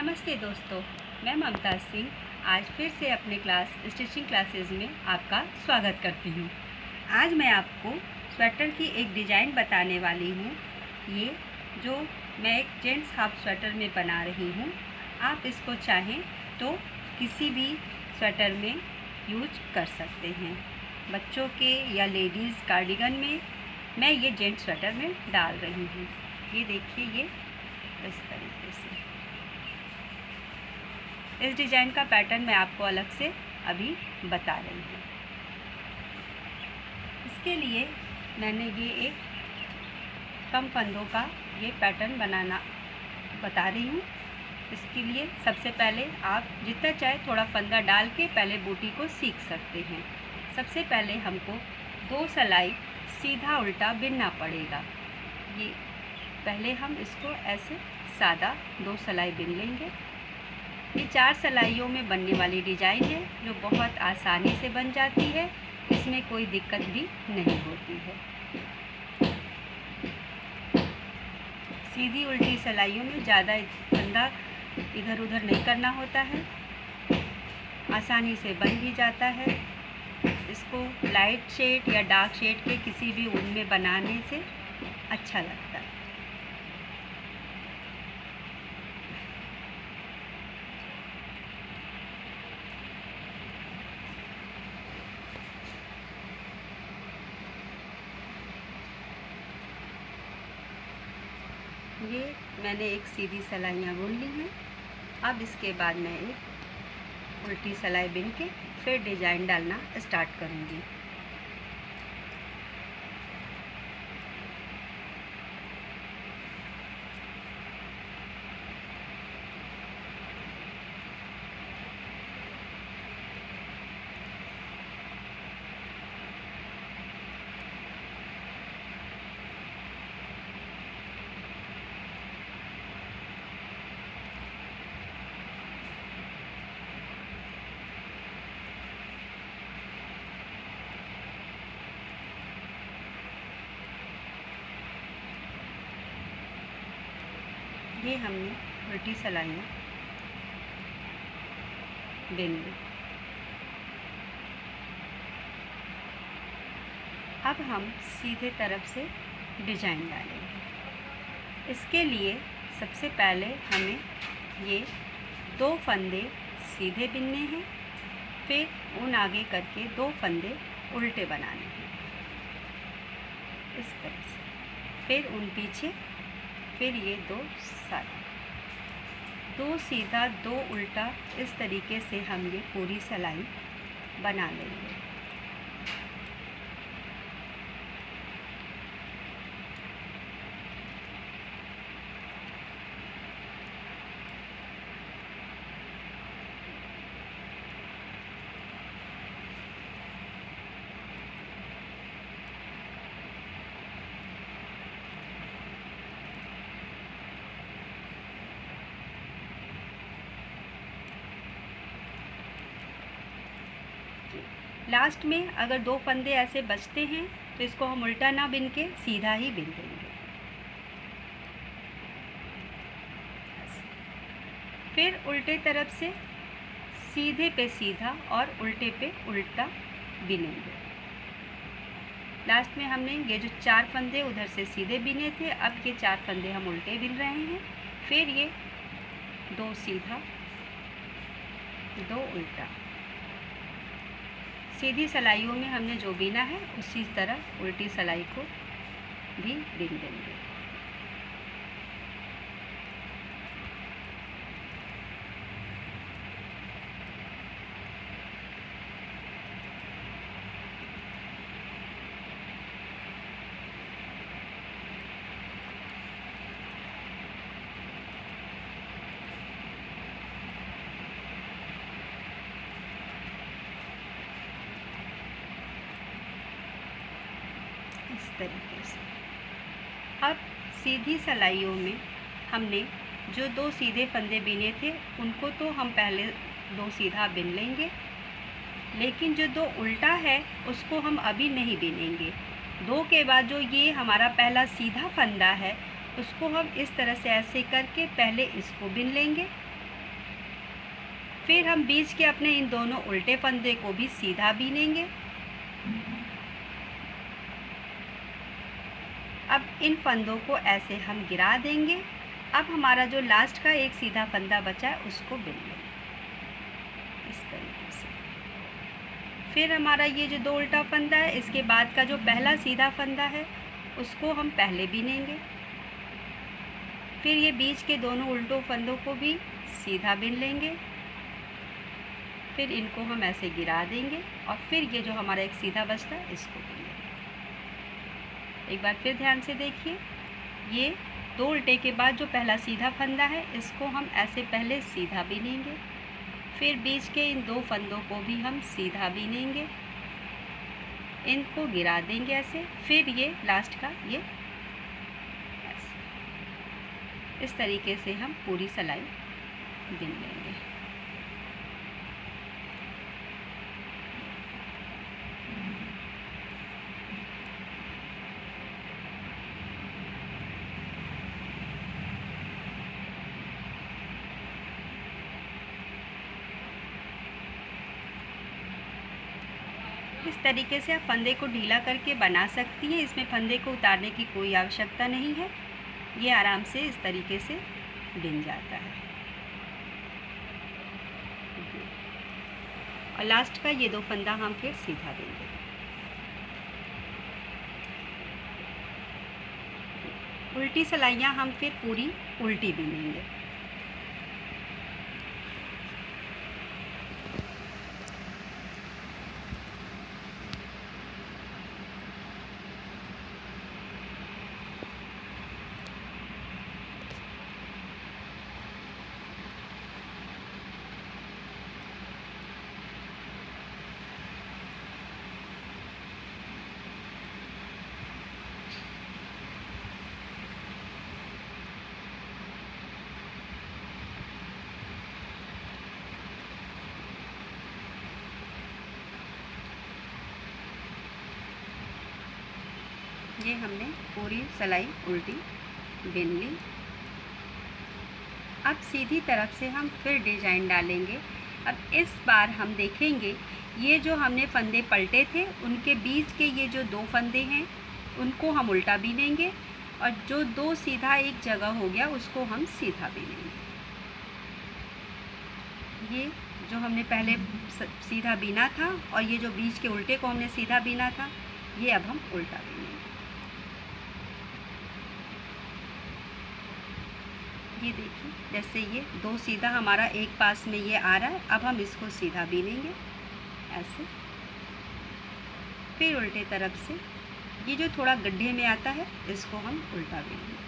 नमस्ते दोस्तों, मैं ममता सिंह आज फिर से अपने स्टिचिंग क्लासेस में आपका स्वागत करती हूँ। आज मैं आपको स्वेटर की एक डिज़ाइन बताने वाली हूँ। ये जो मैं एक जेंट्स हाफ स्वेटर में बना रही हूँ, आप इसको चाहें तो किसी भी स्वेटर में यूज कर सकते हैं। बच्चों के या लेडीज़ कार्डिगन में मैं ये जेंट्स स्वेटर में डाल रही हूँ। ये देखिए, ये इस तरीके से। इस डिज़ाइन का पैटर्न मैं आपको अलग से अभी बता रही हूँ। इसके लिए मैंने ये एक कम फंदों का ये पैटर्न बनाना बता रही हूँ। इसके लिए सबसे पहले आप जितना चाहे थोड़ा फंदा डाल के पहले बूटी को सीख सकते हैं। सबसे पहले हमको 2 सिलाई सीधा उल्टा बिनना पड़ेगा। ये पहले हम इसको ऐसे सादा 2 सिलाई बिन लेंगे। ये 4 सिलाइयों में बनने वाली डिज़ाइन है जो बहुत आसानी से बन जाती है, इसमें कोई दिक्कत भी नहीं होती है। सीधी उल्टी सिलाइयों में ज़्यादा फंदा इधर उधर नहीं करना होता है, आसानी से बन भी जाता है। इसको लाइट शेड या डार्क शेड के किसी भी ऊन में बनाने से अच्छा लगता है। ये मैंने एक सीधी सिलाइयाँ बुन ली हैं। अब इसके बाद मैं एक उल्टी सिलाई बिन के फिर डिज़ाइन डालना स्टार्ट करूँगी। ये हमने उल्टी सिलाइयाँ बिन ली। अब हम सीधे तरफ से डिज़ाइन डालेंगे। इसके लिए सबसे पहले हमें ये 2 फंदे सीधे बिनने हैं, फिर ऊन आगे करके 2 फंदे उल्टे बनाने हैं इस तरह से, फिर ऊन पीछे, फिर ये 2 सादा, 2 सीधा 2 उल्टा, इस तरीके से हम ये पूरी सिलाई बना लेंगे। लास्ट में अगर 2 फंदे ऐसे बचते हैं तो इसको हम उल्टा ना बिन के सीधा ही बिन देंगे। फिर उल्टे तरफ से सीधे पे सीधा और उल्टे पे उल्टा बिनेंगे। लास्ट में हमने ये जो 4 फंदे उधर से सीधे बिने थे, अब ये 4 फंदे हम उल्टे बिन रहे हैं। फिर ये 2 सीधा 2 उल्टा, सीधी सिलाइयों में हमने जो बिना है उसी तरह उल्टी सिलाई को भी बिन देंगे। इस तरीके से अब सीधी सिलाइयों में हमने जो 2 सीधे फंदे बिने थे उनको तो हम पहले 2 सीधा बिन लेंगे, लेकिन जो 2 उल्टा है उसको हम अभी नहीं बिनेंगे। 2 के बाद जो ये हमारा पहला सीधा फंदा है उसको हम इस तरह से ऐसे करके पहले इसको बिन लेंगे, फिर हम बीच के अपने इन दोनों उल्टे फंदे को भी सीधा बीनेंगे। अब इन फंदों को ऐसे हम गिरा देंगे। अब हमारा जो लास्ट का एक सीधा फंदा बचा है उसको बिन लेंगे इस तरीके से। फिर हमारा ये जो दो उल्टा फंदा है, इसके बाद का जो पहला सीधा फंदा है उसको हम पहले बिनेंगे। फिर ये बीच के दोनों उल्टों फंदों को भी सीधा बिन लेंगे। फिर इनको हम ऐसे गिरा देंगे और फिर ये जो हमारा एक सीधा बचता है इसको बिन लेंगे। एक बार फिर ध्यान से देखिए, ये दो उल्टे के बाद जो पहला सीधा फंदा है इसको हम ऐसे पहले सीधा बिनेंगे। फिर बीच के इन दो फंदों को भी हम सीधा बिनेंगे, इनको गिरा देंगे ऐसे। फिर ये लास्ट का ये ऐसे। इस तरीके से हम पूरी सिलाई बिन लेंगे। इस तरीके से आप फंदे को ढीला करके बना सकती हैं। इसमें फंदे को उतारने की कोई आवश्यकता नहीं है, ये आराम से इस तरीके से बिन जाता है। और लास्ट का ये दो फंदा हम फिर सीधा देंगे। उल्टी सिलाइयाँ हम फिर पूरी उल्टी बिनेंगे। ये हमने पूरी सिलाई उल्टी बिन ली। अब सीधी तरफ से हम फिर डिजाइन डालेंगे। अब इस बार हम देखेंगे ये जो हमने फंदे पलटे थे उनके बीच के ये जो दो फंदे हैं उनको हम उल्टा बिनेंगे और जो दो सीधा एक जगह हो गया उसको हम सीधा बिनेंगे। ये जो हमने पहले सीधा बीना था और ये जो बीच के उल्टे को हमने सीधा बीना था, ये अब हम उल्टा बिनेंगे। ये देखिए, जैसे ये दो सीधा हमारा एक पास में ये आ रहा है, अब हम इसको सीधा बीनेंगे ऐसे। फिर उल्टे तरफ से ये जो थोड़ा गड्ढे में आता है इसको हम उल्टा बीनेंगे।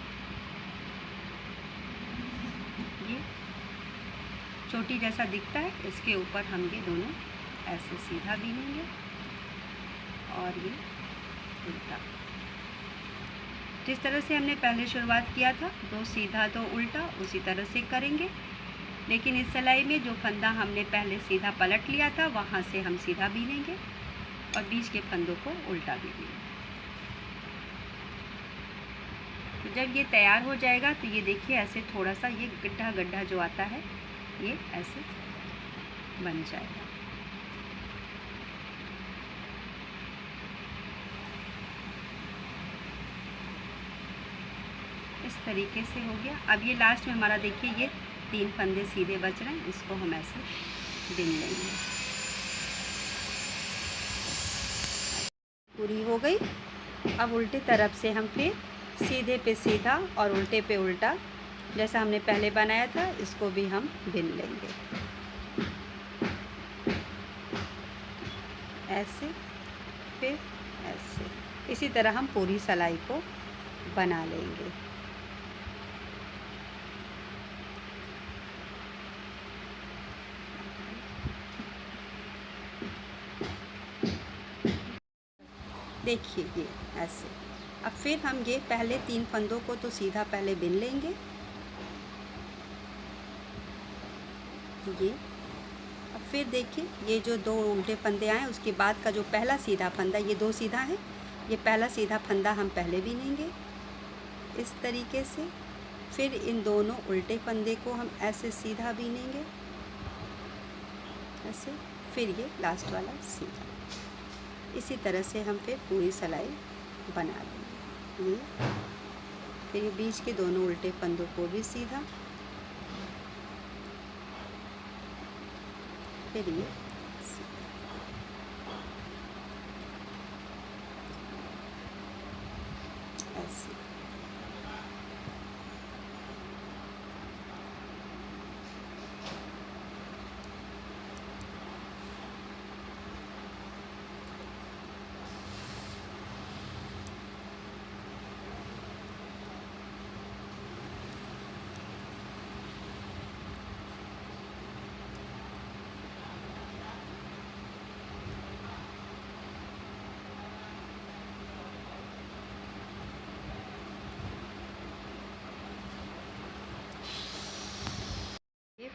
ये चोटी जैसा दिखता है, इसके ऊपर हम ये दोनों ऐसे सीधा बीनेंगे और ये उल्टा। जिस तरह से हमने पहले शुरुआत किया था, दो सीधा दो उल्टा, उसी तरह से करेंगे। लेकिन इस सिलाई में जो फंदा हमने पहले सीधा पलट लिया था वहाँ से हम सीधा बीनेंगे और बीच के फंदों को उल्टा बीनेंगे। तो जब ये तैयार हो जाएगा तो ये देखिए ऐसे थोड़ा सा ये गड्ढा गड्ढा जो आता है ये ऐसे बन जाएगा। इस तरीके से हो गया। अब ये लास्ट में हमारा देखिए ये तीन फंदे सीधे बच रहे हैं, इसको हम ऐसे बिन लेंगे। पूरी हो गई। अब उल्टी तरफ से हम फिर सीधे पे सीधा और उल्टे पे उल्टा जैसा हमने पहले बनाया था इसको भी हम बिन लेंगे ऐसे, फिर ऐसे। इसी तरह हम पूरी सिलाई को बना लेंगे। देखिए ये ऐसे। अब फिर हम ये पहले तीन फंदों को तो सीधा पहले बिन लेंगे। ये अब फिर देखिए ये जो दो उल्टे फंदे आए उसके बाद का जो पहला सीधा फंदा, ये दो सीधा है, ये पहला सीधा फंदा हम पहले बिनेंगे इस तरीके से। फिर इन दोनों उल्टे फंदे को हम ऐसे सीधा बिनेंगे ऐसे, फिर ये लास्ट वाला सीधा। इसी तरह से हम फिर पूरी सिलाई बना देंगे। ये फिर ये बीच के दोनों उल्टे फंदों को भी सीधा, फिर ये सीधा। ऐसे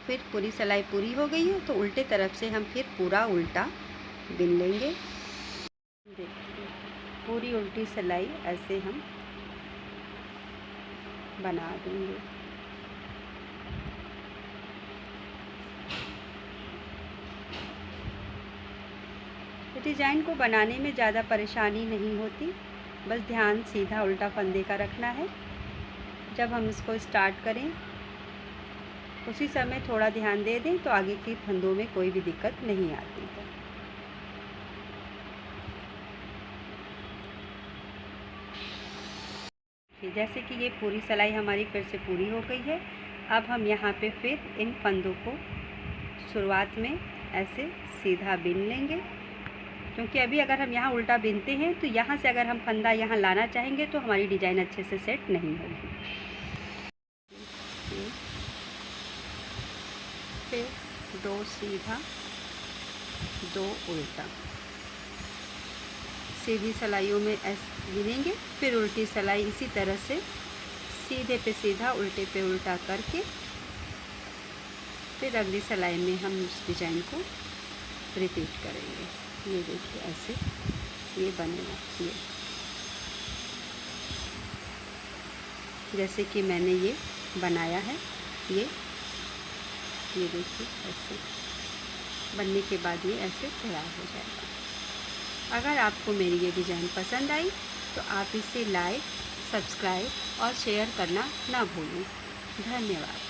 फिर पूरी सिलाई पूरी हो गई है, तो उल्टे तरफ से हम फिर पूरा उल्टा बिन लेंगे। देखिए पूरी उल्टी सिलाई ऐसे हम बना देंगे। डिज़ाइन को बनाने में ज़्यादा परेशानी नहीं होती, बस ध्यान सीधा उल्टा फंदे का रखना है। जब हम इसको स्टार्ट करें उसी समय थोड़ा ध्यान दे दें तो आगे के फंदों में कोई भी दिक्कत नहीं आती है। जैसे कि ये पूरी सिलाई हमारी फिर से पूरी हो गई है। अब हम यहाँ पे फिर इन फंदों को शुरुआत में ऐसे सीधा बिन लेंगे, क्योंकि अभी अगर हम यहाँ उल्टा बिनते हैं तो यहाँ से अगर हम फंदा यहाँ लाना चाहेंगे तो हमारी डिज़ाइन अच्छे से सेट नहीं होगी। फिर 2 सीधा 2 उल्टा, सीधी सिलाइयों में ऐसे बिनेंगे, फिर उल्टी सिलाई इसी तरह से सीधे पे सीधा उल्टे पे उल्टा करके फिर अगली सिलाई में हम उस डिज़ाइन को रिपीट करेंगे। ये देखिए ऐसे ये बनेगा। ये जैसे कि मैंने ये बनाया है, ये देखिए ऐसे बनने के बाद ये ऐसे तैयार हो जाएगा। अगर आपको मेरी ये डिज़ाइन पसंद आई तो आप इसे लाइक, सब्सक्राइब और शेयर करना ना भूलें। धन्यवाद।